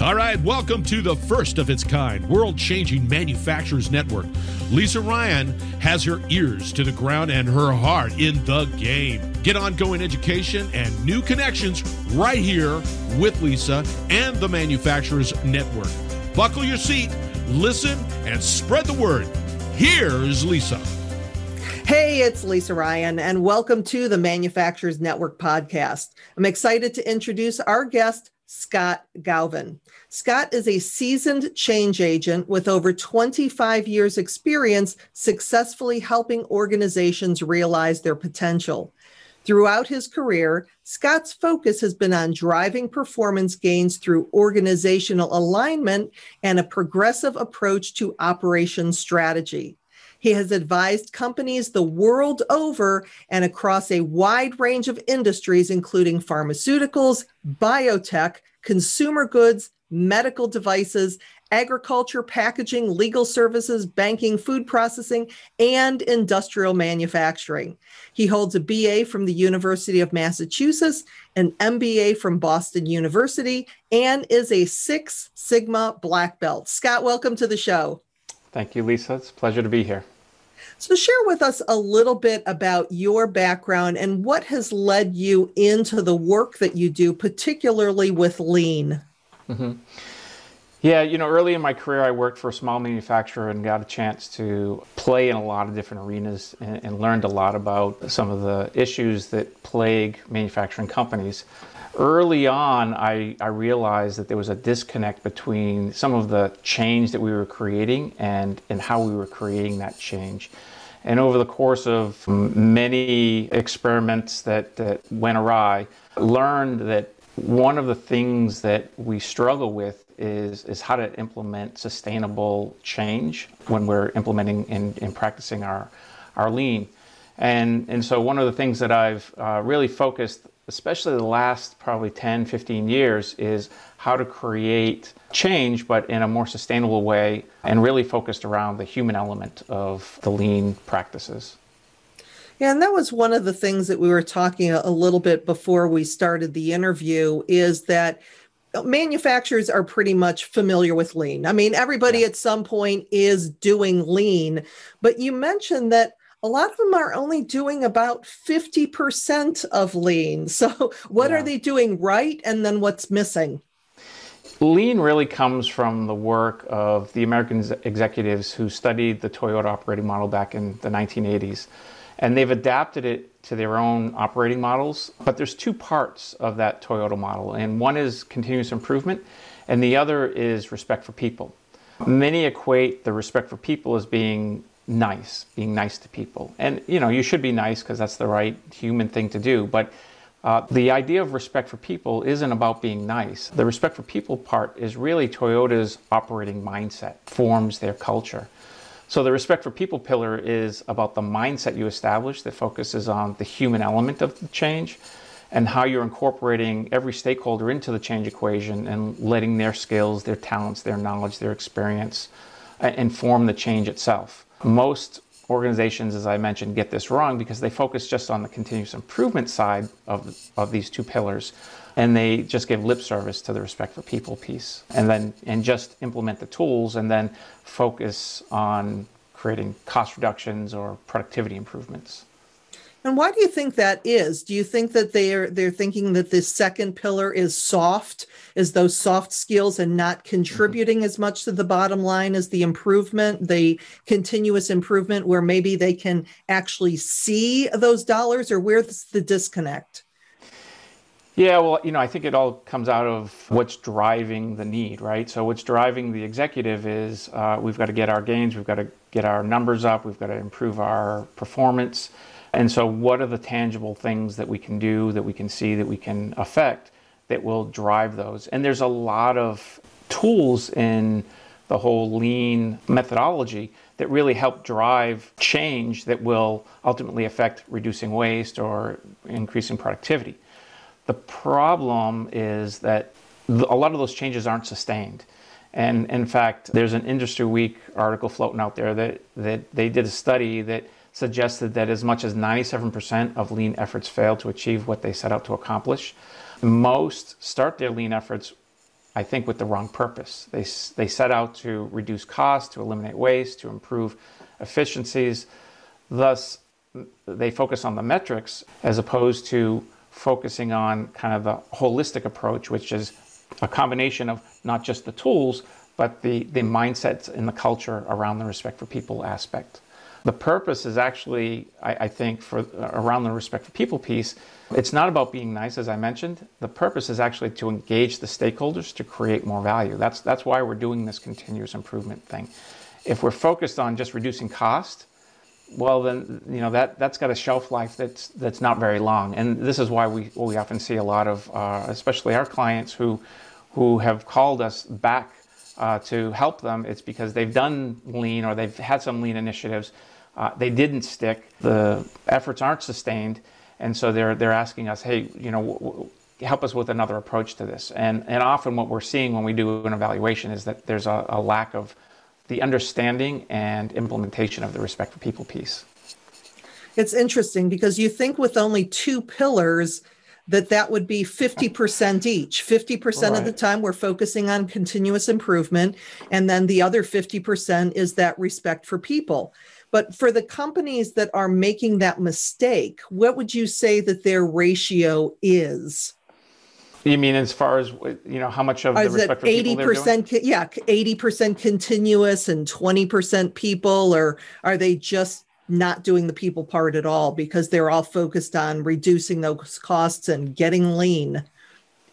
All right, welcome to the first of its kind, world-changing manufacturers network. Lisa Ryan has her ears to the ground and her heart in the game. Get ongoing education and new connections right here with Lisa and the Manufacturers Network. Buckle your seat, listen, and spread the word. Here's Lisa. Hey, it's Lisa Ryan, and welcome to the Manufacturers Network podcast. I'm excited to introduce our guest, Scott Gauvin. Scott is a seasoned change agent with over 25 years experience successfully helping organizations realize their potential. Throughout his career, Scott's focus has been on driving performance gains through organizational alignment and a progressive approach to operations strategy. He has advised companies the world over and across a wide range of industries, including pharmaceuticals, biotech, consumer goods, medical devices, agriculture, packaging, legal services, banking, food processing, and industrial manufacturing. He holds a BA from the University of Massachusetts, an MBA from Boston University, and is a Six Sigma Black Belt. Scott, welcome to the show. Thank you, Lisa. It's a pleasure to be here. So share with us a little bit about your background and what has led you into the work that you do, particularly with lean. Mm-hmm. Yeah, early in my career, I worked for a small manufacturer and got a chance to play in a lot of different arenas and learned a lot about some of the issues that plague manufacturing companies. Early on, I realized that there was a disconnect between some of the change that we were creating and how we were creating that change. And over the course of many experiments that went awry, learned that one of the things that we struggle with is how to implement sustainable change when we're implementing and practicing our lean. And so one of the things that I've really focused, especially the last probably 10, 15 years, is how to create change, but in a more sustainable way, and really focused around the human element of the lean practices. Yeah, and that was one of the things that we were talking a little bit before we started the interview, is that manufacturers are pretty much familiar with lean. I mean, everybody at some point is doing lean, but you mentioned that a lot of them are only doing about 50% of lean. So what are they doing right, and then what's missing? Lean really comes from the work of the American executives who studied the Toyota operating model back in the 1980s. And they've adapted it to their own operating models. But there's two parts of that Toyota model. And one is continuous improvement, and the other is respect for people. Many equate the respect for people as being nice to people. And, you should be nice because that's the right human thing to do. But the idea of respect for people isn't about being nice. The respect for people part is really Toyota's operating mindset, forms their culture. So the respect for people pillar is about the mindset you establish that focuses on the human element of the change and how you're incorporating every stakeholder into the change equation and letting their skills, their talents, their knowledge, their experience inform the change itself. Most organizations, as I mentioned, get this wrong because they focus just on the continuous improvement side of these two pillars, and they just give lip service to the respect for people piece, and just implement the tools and then focus on creating cost reductions or productivity improvements. And why do you think that is? Do you think that they're thinking that this second pillar is soft, is those soft skills, and not contributing as much to the bottom line as the improvement, the continuous improvement, where maybe they can actually see those dollars, or where's the disconnect? Yeah, well, I think it all comes out of what's driving the need, right? So what's driving the executive is we've got to get our gains, we've got to get our numbers up, we've got to improve our performance. And so what are the tangible things that we can do, that we can see, that we can affect, that will drive those? And there's a lot of tools in the whole lean methodology that really help drive change that will ultimately affect reducing waste or increasing productivity. The problem is that a lot of those changes aren't sustained. And in fact, there's an Industry Week article floating out there that they did a study that suggested that as much as 97% of lean efforts fail to achieve what they set out to accomplish. Most start their lean efforts I think, with the wrong purpose. They set out to reduce costs, to eliminate waste, to improve efficiencies. Thus, they focus on the metrics as opposed to focusing on kind of the holistic approach, which is a combination of not just the tools, but the mindsets and the culture around the respect for people aspect. The purpose is actually, I think, for around the respect for people piece, it's not about being nice, as I mentioned. The purpose is actually to engage the stakeholders to create more value. That's why we're doing this continuous improvement thing. If we're focused on just reducing cost, well, then that's got a shelf life that's not very long. And this is why we often see a lot of, especially our clients who have called us back to help them. It's because they've done lean or they've had some lean initiatives. They didn't stick. The efforts aren't sustained, and so they're asking us, hey, help us with another approach to this. And often what we're seeing when we do an evaluation is that there's a lack of the understanding and implementation of the respect for people piece. It's interesting because you think with only two pillars that would be 50% each. 50% of the time we're focusing on continuous improvement, and then the other 50% is that respect for people. But for the companies that are making that mistake, what would you say that their ratio is? You mean as far as how much of the respect for people they're doing? 80% continuous and 20% people, or are they just not doing the people part at all because they're all focused on reducing those costs and getting lean?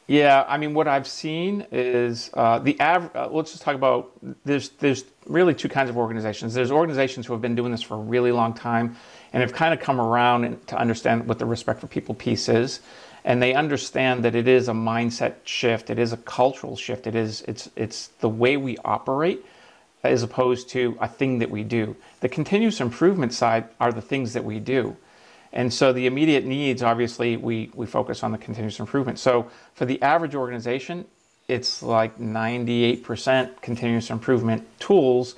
Yeah, I mean, what I've seen is the average. Let's just talk about there's really two kinds of organizations. There's organizations who have been doing this for a really long time and have kind of come around to understand what the respect for people piece is, and they understand that it is a mindset shift, it is a cultural shift, it's the way we operate as opposed to a thing that we do. The continuous improvement side are the things that we do. And so the immediate needs, obviously, we focus on the continuous improvement. So for the average organization, it's like 98% continuous improvement tools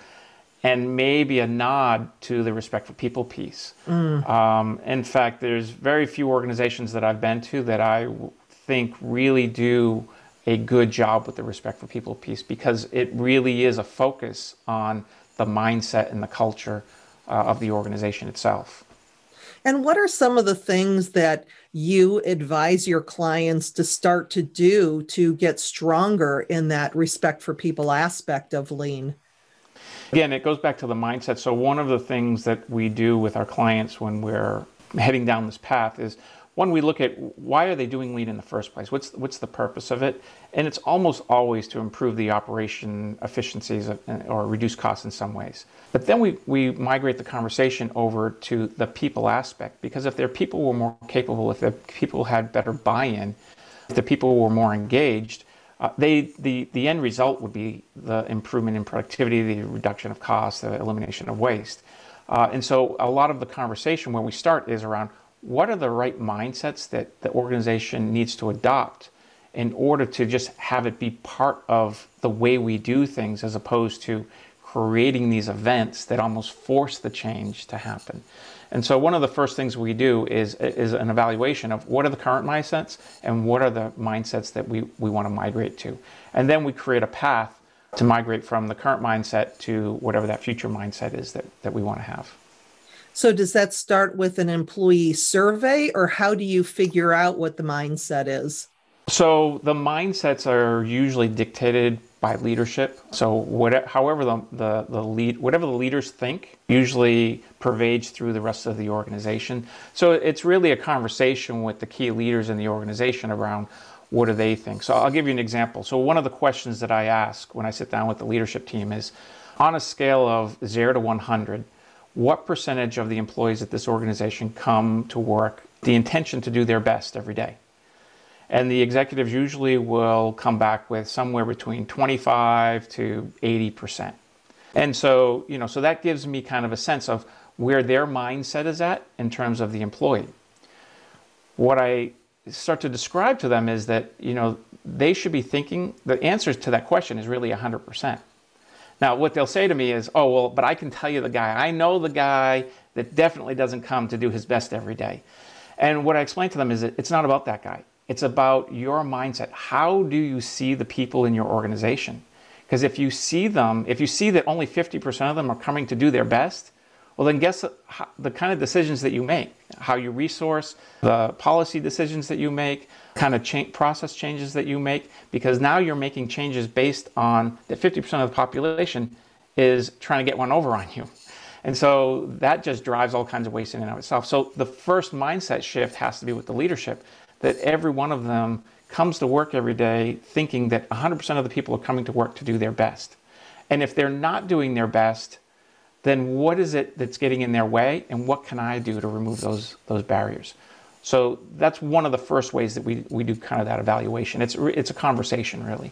and maybe a nod to the respect for people piece. In fact, there's very few organizations that I've been to that I think really do a good job with the respect for people piece, because it really is a focus on the mindset and the culture of the organization itself. And what are some of the things that you advise your clients to start to do to get stronger in that respect for people aspect of lean? Again, it goes back to the mindset. So one of the things that we do with our clients when we're heading down this path is, one, we look at why are they doing lean in the first place? What's the purpose of it? And it's almost always to improve the operation efficiencies or reduce costs in some ways. But then we migrate the conversation over to the people aspect, because if their people were more capable, if the people had better buy-in, if the people were more engaged, the end result would be the improvement in productivity, the reduction of costs, the elimination of waste. And so a lot of the conversation where we start is around what are the right mindsets that the organization needs to adopt in order to just have it be part of the way we do things, as opposed to creating these events that almost force the change to happen. And so one of the first things we do is an evaluation of what are the current mindsets and what are the mindsets that we want to migrate to. And then we create a path to migrate from the current mindset to whatever that future mindset is that we want to have. So does that start with an employee survey, or how do you figure out what the mindset is? So the mindsets are usually dictated by leadership. So whatever the leaders think usually pervades through the rest of the organization. So it's really a conversation with the key leaders in the organization around what do they think. So I'll give you an example. So one of the questions that I ask when I sit down with the leadership team is, on a scale of 0 to 100, what percentage of the employees at this organization come to work with the intention to do their best every day? And the executives usually will come back with somewhere between 25 to 80%. And so, so that gives me kind of a sense of where their mindset is at in terms of the employee. What I start to describe to them is that, they should be thinking, the answer to that question is really 100%. Now, what they'll say to me is, oh, well, but I can tell you I know the guy that definitely doesn't come to do his best every day. And what I explain to them is that it's not about that guy. It's about your mindset. How do you see the people in your organization? Because if you see that only 50% of them are coming to do their best, well, then guess the kind of decisions that you make, how you resource, the policy decisions that you make, kind of process changes that you make, because now you're making changes based on that 50% of the population is trying to get one over on you. And so that just drives all kinds of waste in and of itself. So the first mindset shift has to be with the leadership, that every one of them comes to work every day thinking that 100% of the people are coming to work to do their best. And if they're not doing their best, then what is it that's getting in their way, and what can I do to remove those barriers? So that's one of the first ways that we do kind of that evaluation. It's a conversation, really.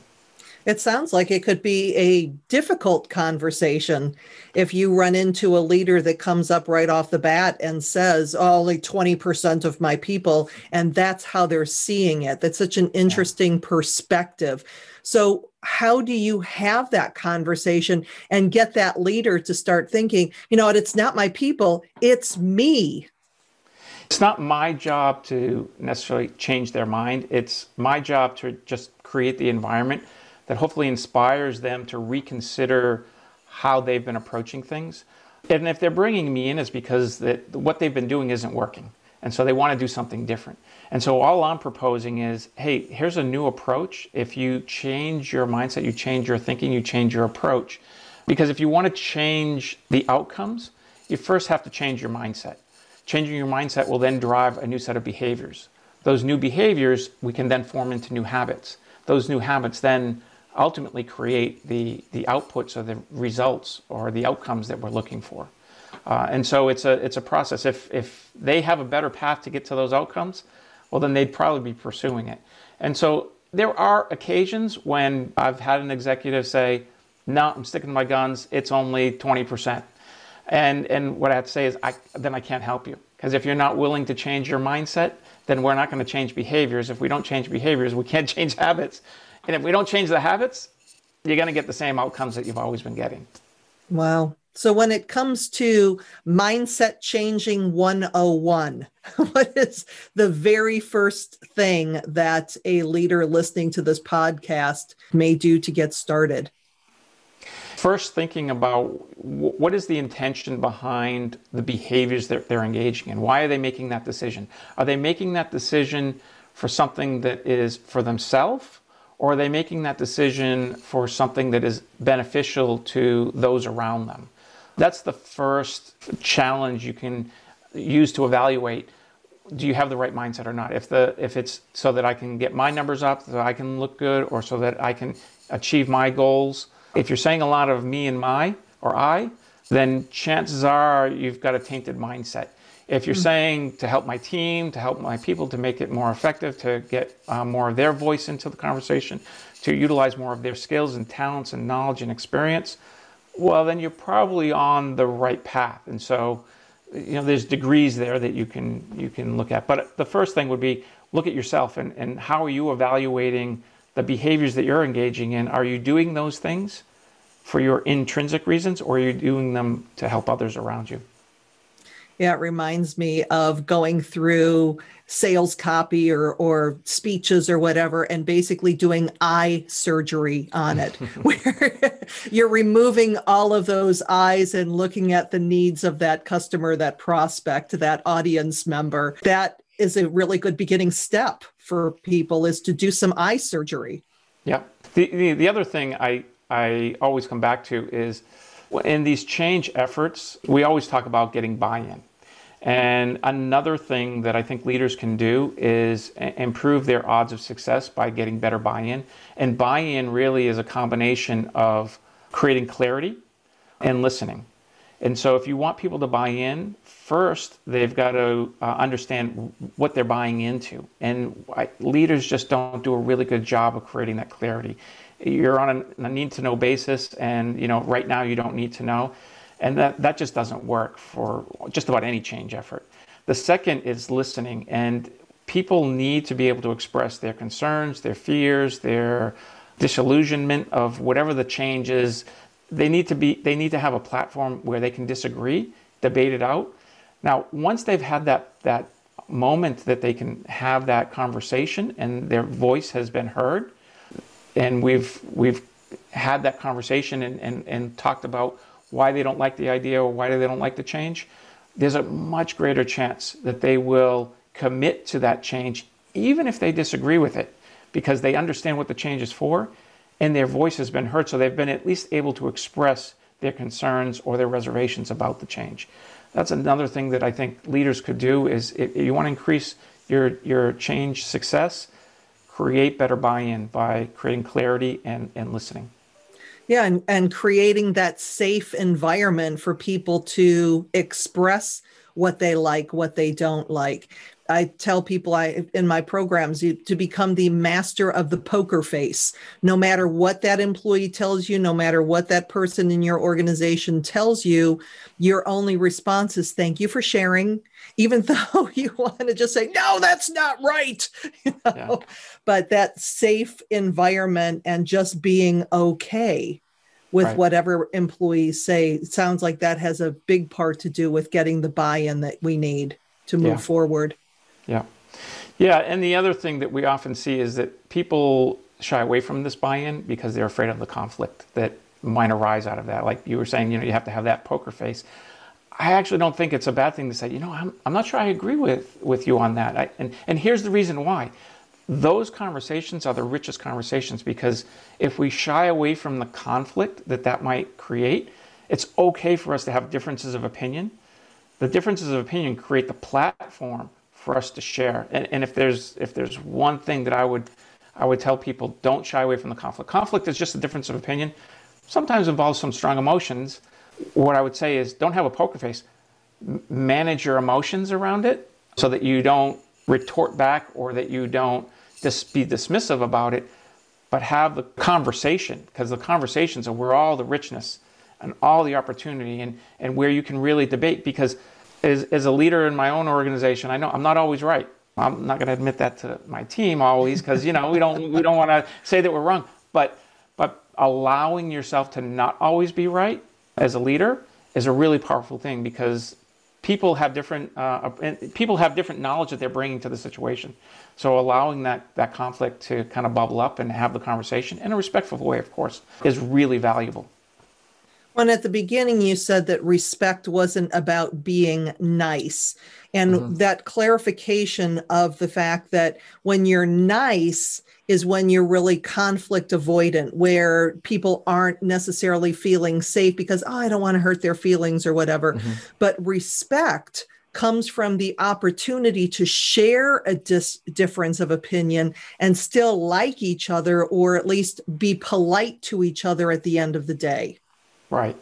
It sounds like it could be a difficult conversation if you run into a leader that comes up right off the bat and says, oh, only 20% of my people, and that's how they're seeing it. That's such an interesting perspective. So how do you have that conversation and get that leader to start thinking, you know what, it's not my people, it's me? It's not my job to necessarily change their mind. It's my job to just create the environment that hopefully inspires them to reconsider how they've been approaching things. And if they're bringing me in, it's because what they've been doing isn't working. And so they want to do something different. And so all I'm proposing is, hey, here's a new approach. If you change your mindset, you change your thinking, you change your approach. Because if you want to change the outcomes, you first have to change your mindset. Changing your mindset will then drive a new set of behaviors. Those new behaviors, we can then form into new habits. Those new habits then ultimately create the outputs or the results or the outcomes that we're looking for. And so it's a process. If they have a better path to get to those outcomes, well, then they'd probably be pursuing it. And so there are occasions when I've had an executive say, no, I'm sticking to my guns. It's only 20%. And what I have to say is, then I can't help you. Because if you're not willing to change your mindset, then we're not going to change behaviors. If we don't change behaviors, we can't change habits. And if we don't change the habits, you're going to get the same outcomes that you've always been getting. Wow. So when it comes to mindset changing 101, what is the very first thing that a leader listening to this podcast may do to get started? First, thinking about what is the intention behind the behaviors that they're engaging in? Why are they making that decision? Are they making that decision for something that is for themselves? Or are they making that decision for something that is beneficial to those around them? That's the first challenge you can use to evaluate, do you have the right mindset or not? If it's so that I can get my numbers up, so that I can look good, or so that I can achieve my goals. If you're saying a lot of me and my, or I, then chances are you've got a tainted mindset. If you're saying to help my team, to help my people, to make it more effective, to get more of their voice into the conversation, to utilize more of their skills and talents and knowledge and experience, well, then you're probably on the right path. And so, there's degrees there that you can look at. But the first thing would be look at yourself and how are you evaluating the behaviors that you're engaging in? Are you doing those things for your intrinsic reasons, or are you doing them to help others around you? Yeah, it reminds me of going through sales copy or speeches or whatever, and basically doing eye surgery on it, where you're removing all of those eyes and looking at the needs of that customer, that prospect, that audience member. That is a really good beginning step for people, is to do some eye surgery. Yeah. The other thing I always come back to is, in these change efforts, we always talk about getting buy-in. And another thing that I think leaders can do is improve their odds of success by getting better buy-in. And buy-in really is a combination of creating clarity and listening. And so if you want people to buy in, first, they've got to understand what they're buying into. And leaders just don't do a really good job of creating that clarity. You're on a need-to-know basis, and right now you don't need to know. And that just doesn't work for just about any change effort. The second is listening, and people need to be able to express their concerns, their fears, their disillusionment of whatever the change is. They need to have a platform where they can disagree, debate it out. Now, once they've had that moment that they can have that conversation and their voice has been heard, and we've had that conversation and talked about why they don't like the idea or why they don't like the change, there's a much greater chance that they will commit to that change, even if they disagree with it, because they understand what the change is for and their voice has been heard. So they've been at least able to express their concerns or their reservations about the change. That's another thing that I think leaders could do is, if you want to increase your change success, create better buy-in by creating clarity and listening. Yeah, and creating that safe environment for people to express what they like, what they don't like. I tell people in my programs to become the master of the poker face. No matter what that employee tells you, no matter what that person in your organization tells you, your only response is thank you for sharing, even though you want to just say, no, that's not right. Yeah. But that safe environment and just being okay with Right. whatever employees say, it sounds like that has a big part to do with getting the buy-in that we need to move forward. Yeah. Yeah. And the other thing that we often see is that people shy away from this buy-in because they're afraid of the conflict that might arise out of that. Like you were saying, you have to have that poker face. I actually don't think it's a bad thing to say, I'm not sure I agree with you on that. And here's the reason why. Those conversations are the richest conversations, because if we shy away from the conflict that might create, it's okay for us to have differences of opinion. The differences of opinion create the platform for us to share. And if there's one thing that I would tell people, don't shy away from the conflict. Conflict is just a difference of opinion. Sometimes involves some strong emotions. What I would say is, don't have a poker face. Manage your emotions around it so that you don't retort back or that you don't just be dismissive about it, but have the conversation, because the conversations are where all the richness and all the opportunity and where you can really debate. Because as a leader in my own organization, I know I'm not always right. I'm not going to admit that to my team always, because we don't want to say that we're wrong. But allowing yourself to not always be right as a leader is a really powerful thing, because people have different knowledge that they're bringing to the situation. So allowing that conflict to kind of bubble up and have the conversation in a respectful way, of course, is really valuable. When at the beginning you said that respect wasn't about being nice, and that clarification of the fact that when you're nice is when you're really conflict avoidant, where people aren't necessarily feeling safe because, I don't want to hurt their feelings or whatever. But respect comes from the opportunity to share a difference of opinion and still like each other, or at least be polite to each other at the end of the day. Right.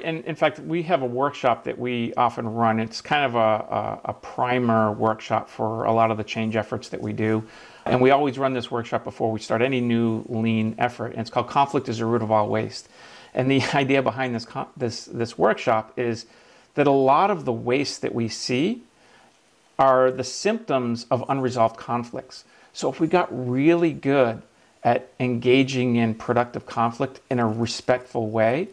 And in fact, we have a workshop that we often run. It's kind of a primer workshop for a lot of the change efforts that we do. And we always run this workshop before we start any new lean effort. And it's called Conflict is the Root of All Waste. And the idea behind this workshop is that a lot of the waste that we see are the symptoms of unresolved conflicts. So if we got really good at engaging in productive conflict in a respectful way,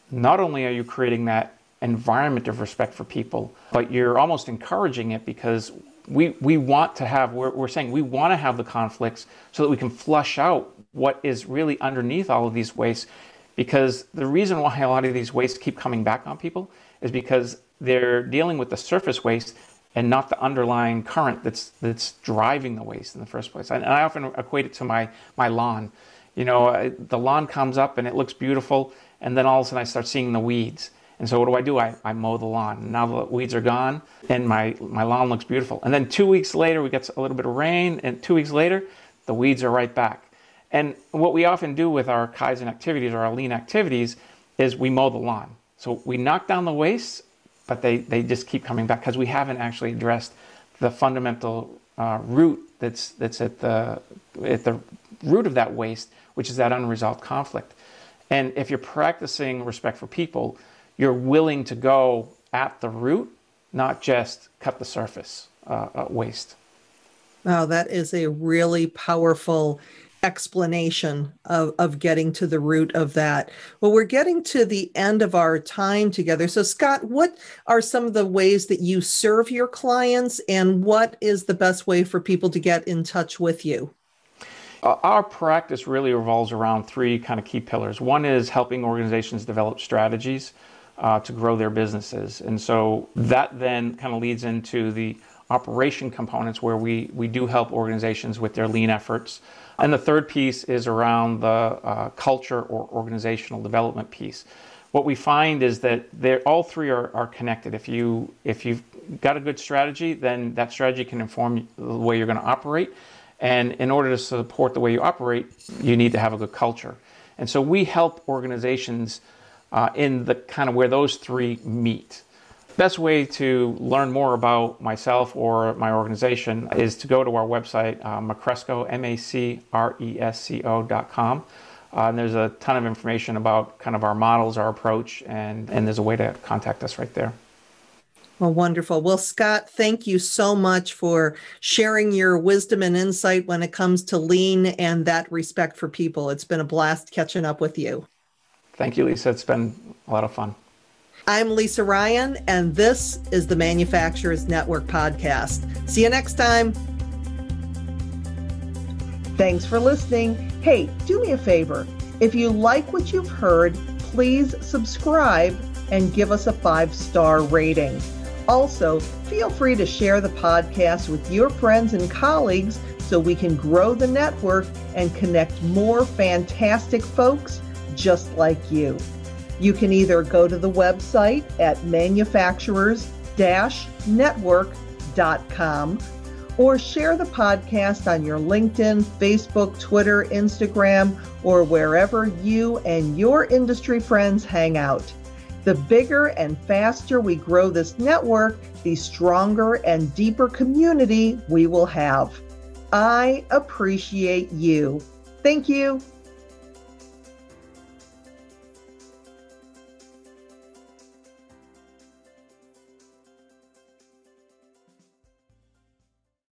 not only are you creating that environment of respect for people, but you're almost encouraging it, because we're saying we want to have the conflicts so that we can flush out what is really underneath all of these wastes. Because the reason why a lot of these wastes keep coming back on people is because they're dealing with the surface waste and not the underlying current that's driving the waste in the first place. And I often equate it to my lawn. The lawn comes up and it looks beautiful, and then all of a sudden I start seeing the weeds. And so what do? I mow the lawn. Now the weeds are gone and my lawn looks beautiful. And then 2 weeks later, we get a little bit of rain, and 2 weeks later, the weeds are right back. And what we often do with our Kaizen activities or our lean activities is we mow the lawn. So we knock down the waste, but they just keep coming back because we haven't actually addressed the fundamental root that's at the root of that waste, which is that unresolved conflict. And if you're practicing respect for people, you're willing to go at the root, not just cut the surface waste. Wow, that is a really powerful explanation of getting to the root of that. Well, we're getting to the end of our time together. So, Scott, what are some of the ways that you serve your clients, and what is the best way for people to get in touch with you? Our practice really revolves around three kind of key pillars. One is helping organizations develop strategies to grow their businesses. And so that then kind of leads into the operation components where we do help organizations with their lean efforts. And the third piece is around the culture or organizational development piece. What we find is that all three are connected. If you've got a good strategy, then that strategy can inform the way you're going to operate. And in order to support the way you operate, you need to have a good culture. And so we help organizations in the kind of where those three meet. Best way to learn more about myself or my organization is to go to our website, Macresco, MACRESCO.com. And there's a ton of information about kind of our models, our approach, and there's a way to contact us right there. Well, wonderful. Well, Scott, thank you so much for sharing your wisdom and insight when it comes to lean and that respect for people. It's been a blast catching up with you. Thank you, Lisa. It's been a lot of fun. I'm Lisa Ryan, and this is the Manufacturers Network podcast. See you next time. Thanks for listening. Hey, do me a favor. If you like what you've heard, please subscribe and give us a 5-star rating. Also, feel free to share the podcast with your friends and colleagues so we can grow the network and connect more fantastic folks just like you. You can either go to the website at manufacturers-network.com or share the podcast on your LinkedIn, Facebook, Twitter, Instagram, or wherever you and your industry friends hang out. The bigger and faster we grow this network, the stronger and deeper community we will have. I appreciate you. Thank you.